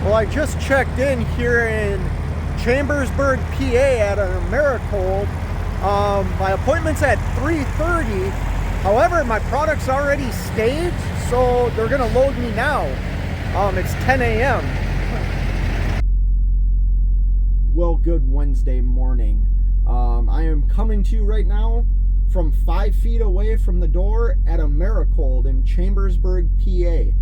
Well, I just checked in here in Chambersburg, PA at an Americold. My appointment's at 3:30. However, my product's already staged, so they're gonna load me now. It's 10 a.m. Well, good Wednesday morning. I am coming to you right now from 5 feet away from the door at Americold in Chambersburg, PA.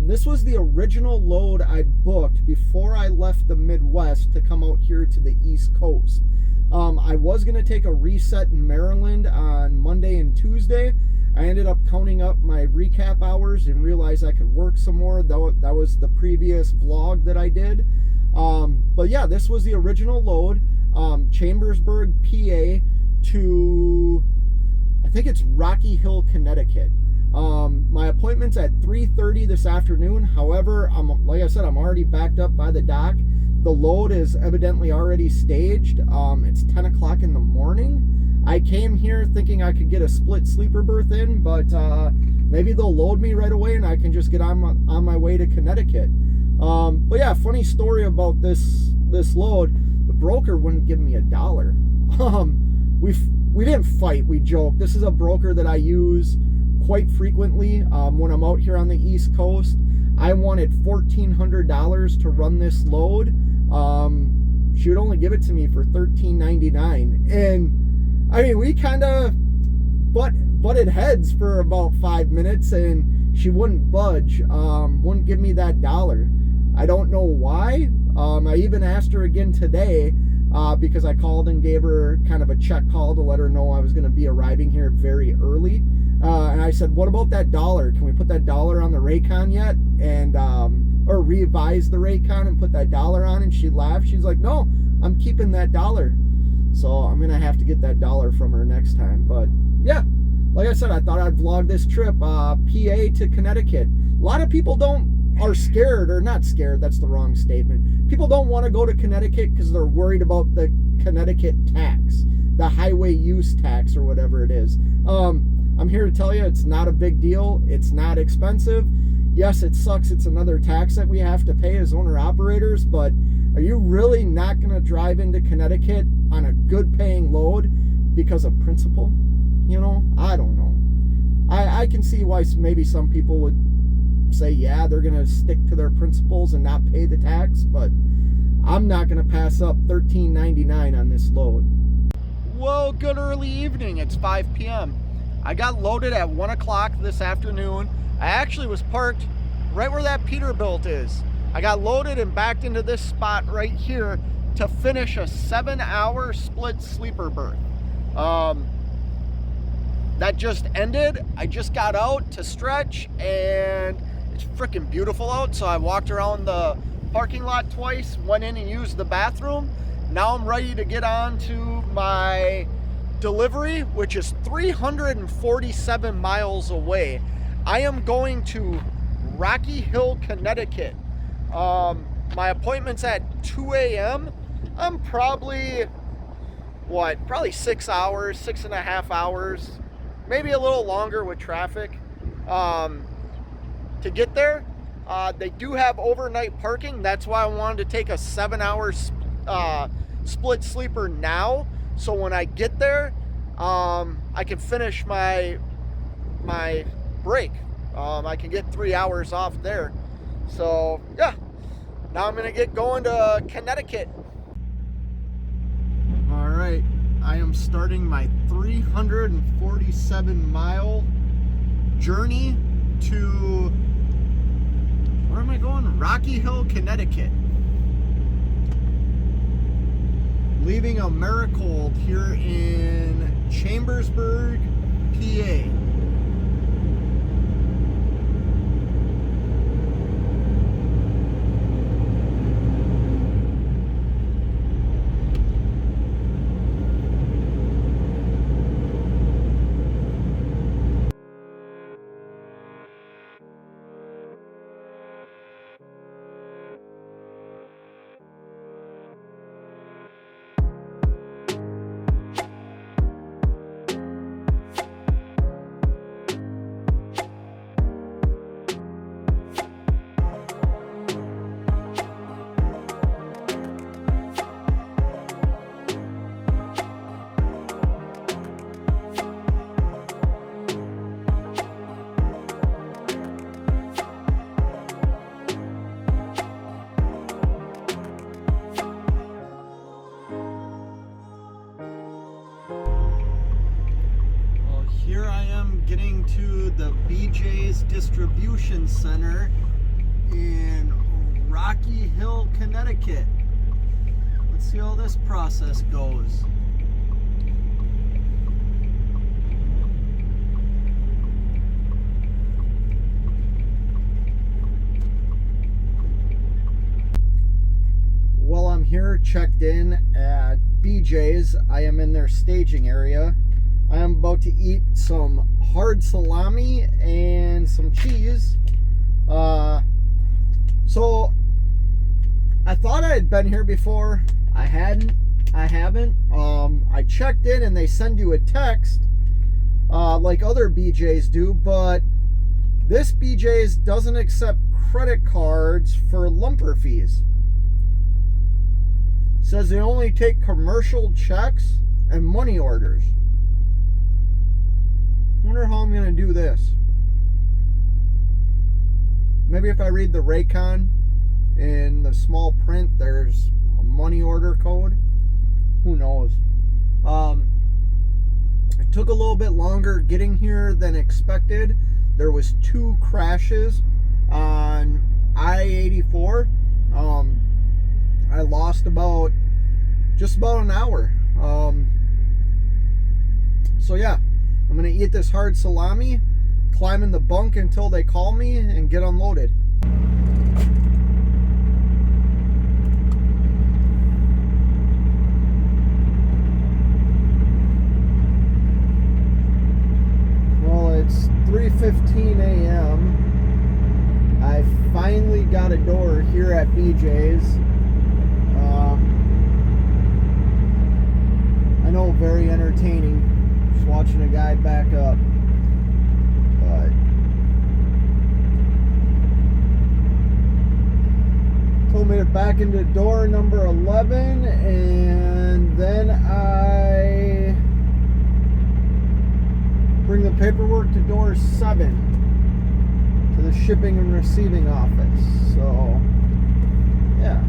This was the original load I booked before I left the Midwest to come out here to the East Coast. I was going to take a reset in Maryland on Monday and Tuesday. I ended up counting up my recap hours and realized I could work some more. That was the previous vlog that I did. But yeah, this was the original load. Chambersburg, PA to, I think it's Rocky Hill, Connecticut. My appointment's at 3:30 this afternoon. However, like I said, I'm already backed up by the dock. The load is evidently already staged. It's 10 o'clock in the morning. I came here thinking I could get a split sleeper berth in, but maybe they'll load me right away and I can just get on my way to Connecticut. But yeah, funny story about this load. The broker wouldn't give me $1. We didn't fight, we joked. This is a broker that I use quite frequently when I'm out here on the East Coast. I wanted $1,400 to run this load. She would only give it to me for $13.99, and I mean, we kind of butted heads for about 5 minutes, and she wouldn't budge, wouldn't give me that $1. I don't know why. I even asked her again today because I called and gave her kind of a check call to let her know I was going to be arriving here very early. And I said, what about that $1? Can we put that $1 on the Raycon yet? And or revise the Raycon and put that $1 on? And she laughed. She's like, no, I'm keeping that $1. So I'm going to have to get that $1 from her next time. But yeah, like I said, I thought I'd vlog this trip, PA to Connecticut. A lot of people are scared, or not scared, that's the wrong statement. People don't want to go to Connecticut because they're worried about the Connecticut tax, the highway use tax or whatever it is. I'm here to tell you it's not a big deal. It's not expensive. Yes, it sucks. It's another tax that we have to pay as owner-operators, but are you really not going to drive into Connecticut on a good-paying load because of principle? You know, I don't know. I can see why maybe some people would say, yeah, they're going to stick to their principles and not pay the tax, but I'm not going to pass up $13.99 on this load. Well, good early evening. It's 5 p.m. I got loaded at 1 o'clock this afternoon. I actually was parked right where that Peterbilt is. I got loaded and backed into this spot right here to finish a 7-hour split sleeper berth. That just ended. I just got out to stretch and it's freaking beautiful out. So I walked around the parking lot twice, went in and used the bathroom. Now I'm ready to get on to my delivery, which is 347 miles away. I am going to Rocky Hill, Connecticut. My appointment's at 2 a.m. I'm probably 6 hours, 6.5 hours, maybe a little longer with traffic to get there. They do have overnight parking. That's why I wanted to take a 7-hour split sleeper now, so when I get there, I can finish my break. I can get 3 hours off there. So yeah, now I'm gonna get going to Connecticut. All right, I am starting my 347 mile journey to, where am I going? Rocky Hill, Connecticut. Leaving Americold here in Chambersburg, PA. to the BJ's Distribution Center in Rocky Hill, Connecticut. Let's see how this process goes. Well, I'm here checked in at BJ's. I am in their staging area. I am about to eat some hard salami and some cheese. So I thought I had been here before. I haven't. I checked in and they send you a text like other BJ's do, but this BJ's doesn't accept credit cards for lumper fees. Says they only take commercial checks and money orders. Wonder how I'm gonna do this. Maybe if I read the Raycon in the small print, there's a money order code. Who knows? It took a little bit longer getting here than expected. There was 2 crashes on I-84. I lost just about an hour. So yeah, I'm gonna eat this hard salami, climb in the bunk until they call me, and get unloaded. Well, it's 3:15 a.m. I finally got a door here at BJ's. I know, very entertaining, just watching a guy back up. But told me to back into door number 11, and then I bring the paperwork to door 7 to the shipping and receiving office. So yeah.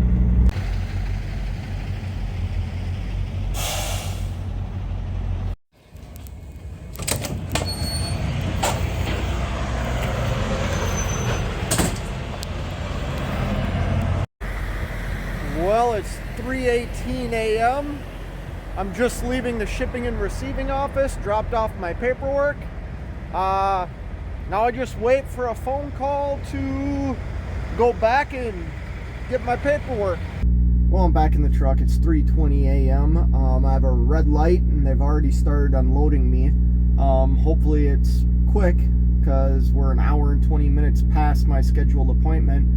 Well, it's 3:18 a.m. I'm just leaving the shipping and receiving office, dropped off my paperwork. Now I just wait for a phone call to go back and get my paperwork. Well, I'm back in the truck. It's 3:20 a.m. I have a red light and they've already started unloading me. Hopefully it's quick because we're an hour and 20 minutes past my scheduled appointment.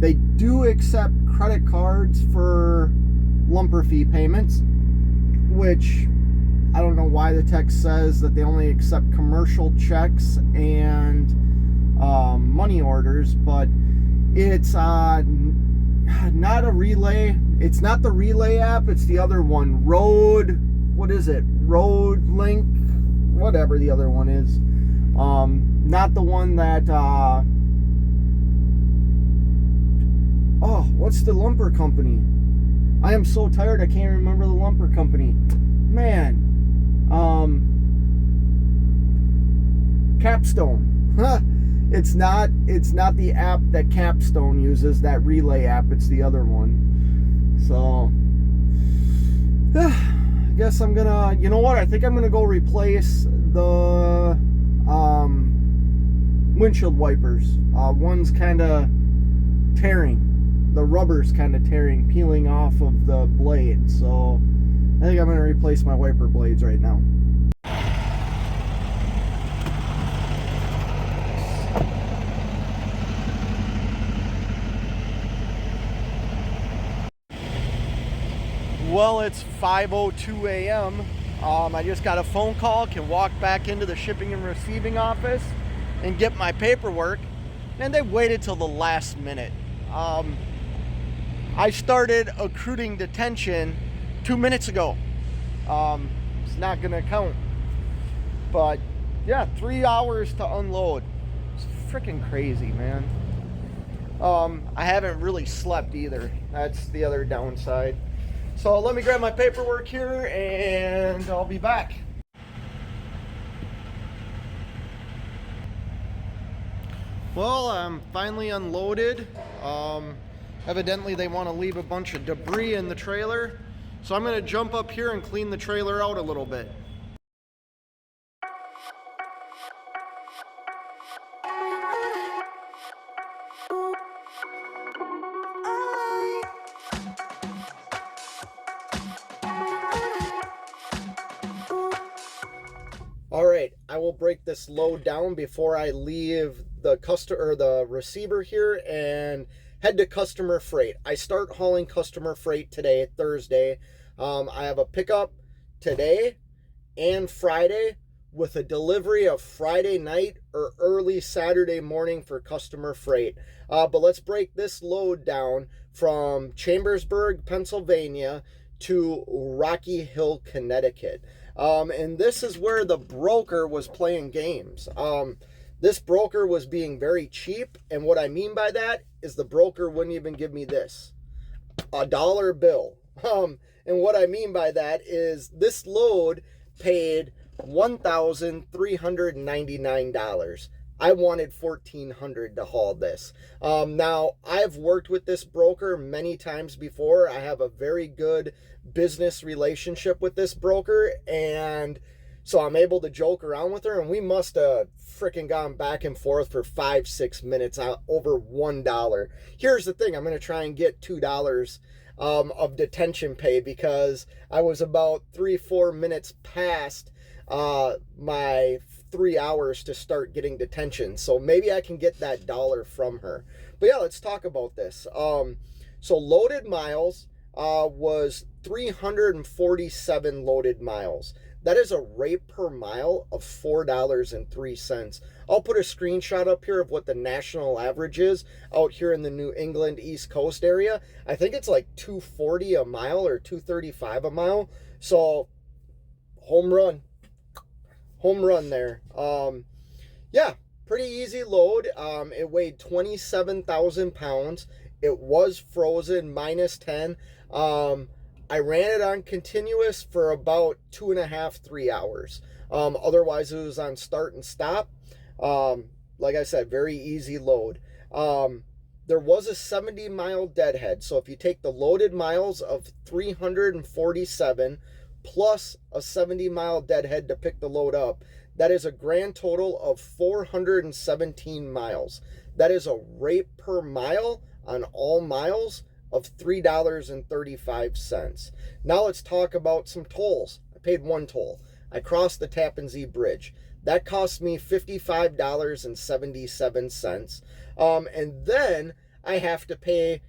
They do accept credit cards for lumper fee payments, which I don't know why the text says that they only accept commercial checks and money orders, but it's not a Relay. It's not the Relay app. It's the other one, what is it? Road Link, whatever the other one is. Not the one that what's the lumper company? I am so tired I can't remember the lumper company. Man. Capstone. It's not the app that Capstone uses, that Relay app. It's the other one. So I guess I'm gonna, you know what? I think I'm gonna go replace the windshield wipers. One's kind of tearing. The rubber's kind of tearing, peeling off of the blade. So I think I'm going to replace my wiper blades right now. Well, it's 5:02 a.m. I just got a phone call, can walk back into the shipping and receiving office and get my paperwork. And they waited till the last minute. I started accruing detention 2 minutes ago. It's not gonna count. But yeah, 3 hours to unload. It's freaking crazy, man. I haven't really slept either. That's the other downside. So let me grab my paperwork here and I'll be back. Well, I'm finally unloaded. Evidently they want to leave a bunch of debris in the trailer. So I'm going to jump up here and clean the trailer out a little bit. All right, I will break this load down before I leave the customer or the receiver here and head to customer freight. I start hauling customer freight today, Thursday. I have a pickup today and Friday with a delivery of Friday night or early Saturday morning for customer freight. But let's break this load down from Chambersburg, Pennsylvania to Rocky Hill, Connecticut. And this is where the broker was playing games. This broker was being very cheap. And what I mean by that is the broker wouldn't even give me this, a dollar bill. And what I mean by that is this load paid $1,399. I wanted $1,400 to haul this. Now, I've worked with this broker many times before. I have a very good business relationship with this broker, and so I'm able to joke around with her, and we must have freaking gone back and forth for 5-6 minutes over $1. Here's the thing. I'm going to try and get $2 of detention pay because I was about 3-4 minutes past my 3 hours to start getting detention. So maybe I can get that dollar from her. But yeah, let's talk about this. So loaded miles was 347 loaded miles. That is a rate per mile of $4.03. I'll put a screenshot up here of what the national average is out here in the New England East Coast area. I think it's like $2.40 a mile or $2.35 a mile. So home run there. Yeah, pretty easy load. It weighed 27,000 pounds. It was frozen, -10. I ran it on continuous for about 2.5-3 hours. Otherwise, it was on start and stop. Like I said, very easy load. There was a 70-mile deadhead. So if you take the loaded miles of 347 plus a 70-mile deadhead to pick the load up, that is a grand total of 417 miles. That is a rate per mile on all miles of $3.35. Now let's talk about some tolls. I paid one toll. I crossed the Tappan Zee Bridge. That cost me $55.77. And then I have to pay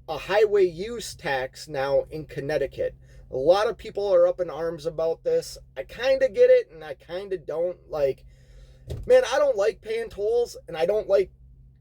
a highway use tax now in Connecticut. A lot of people are up in arms about this. I kind of get it and I kind of don't. Like, man, I don't like paying tolls and I don't like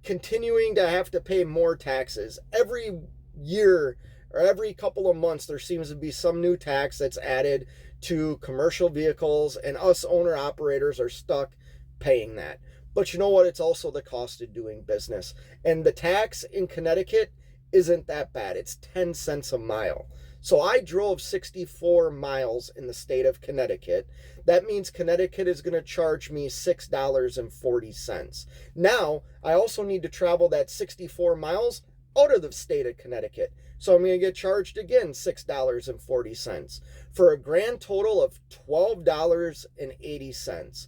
continuing to have to pay more taxes. Every year or every couple of months there seems to be some new tax that's added to commercial vehicles, and us owner operators are stuck paying that. But you know what? It's also the cost of doing business, and the tax in Connecticut isn't that bad. It's 10 cents a mile. So I drove 64 miles in the state of Connecticut. That means Connecticut is going to charge me $6.40. Now, I also need to travel that 64 miles out of the state of Connecticut. So I'm going to get charged again $6.40 for a grand total of $12.80.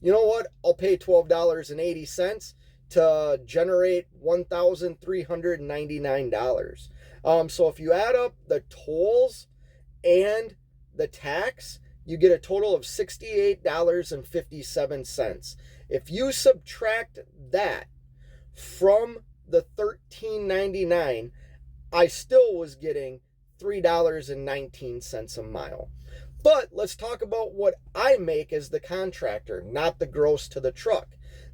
You know what? I'll pay $12.80 to generate $1,399. So if you add up the tolls and the tax, you get a total of $68.57. If you subtract that from the $13.99, I still was getting $3.19 a mile. But let's talk about what I make as the contractor, not the gross to the truck.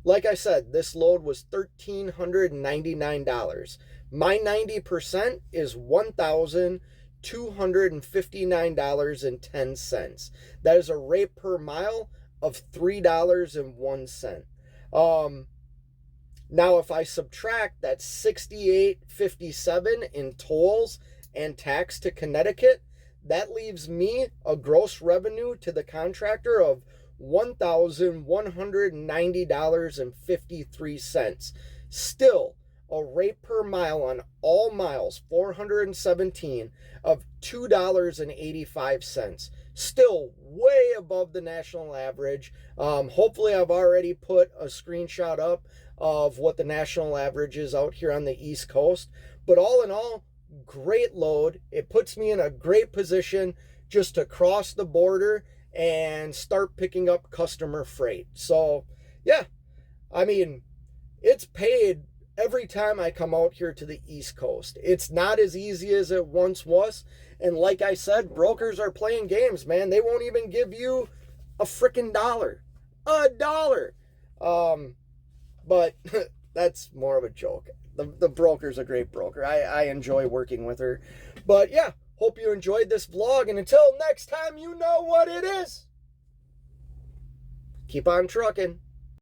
Like I said, this load was $1,399. My 90% is $1,259.10. That is a rate per mile of $3.01. Now, if I subtract that $68.57 in tolls and tax to Connecticut, that leaves me a gross revenue to the contractor of $1,190.53. Still, a rate per mile on all miles, 417, of $2.85. Still way above the national average. Hopefully, I've already put a screenshot up of what the national average is out here on the East Coast. But all in all, great load. It puts me in a great position just to cross the border and start picking up customer freight. So, yeah, I mean, it's paid every time I come out here to the East Coast. It's not as easy as it once was. And like I said, brokers are playing games, man. They won't even give you a freaking dollar. A dollar. But that's more of a joke. The broker's a great broker. I enjoy working with her. But yeah, hope you enjoyed this vlog. And until next time, you know what it is. Keep on trucking.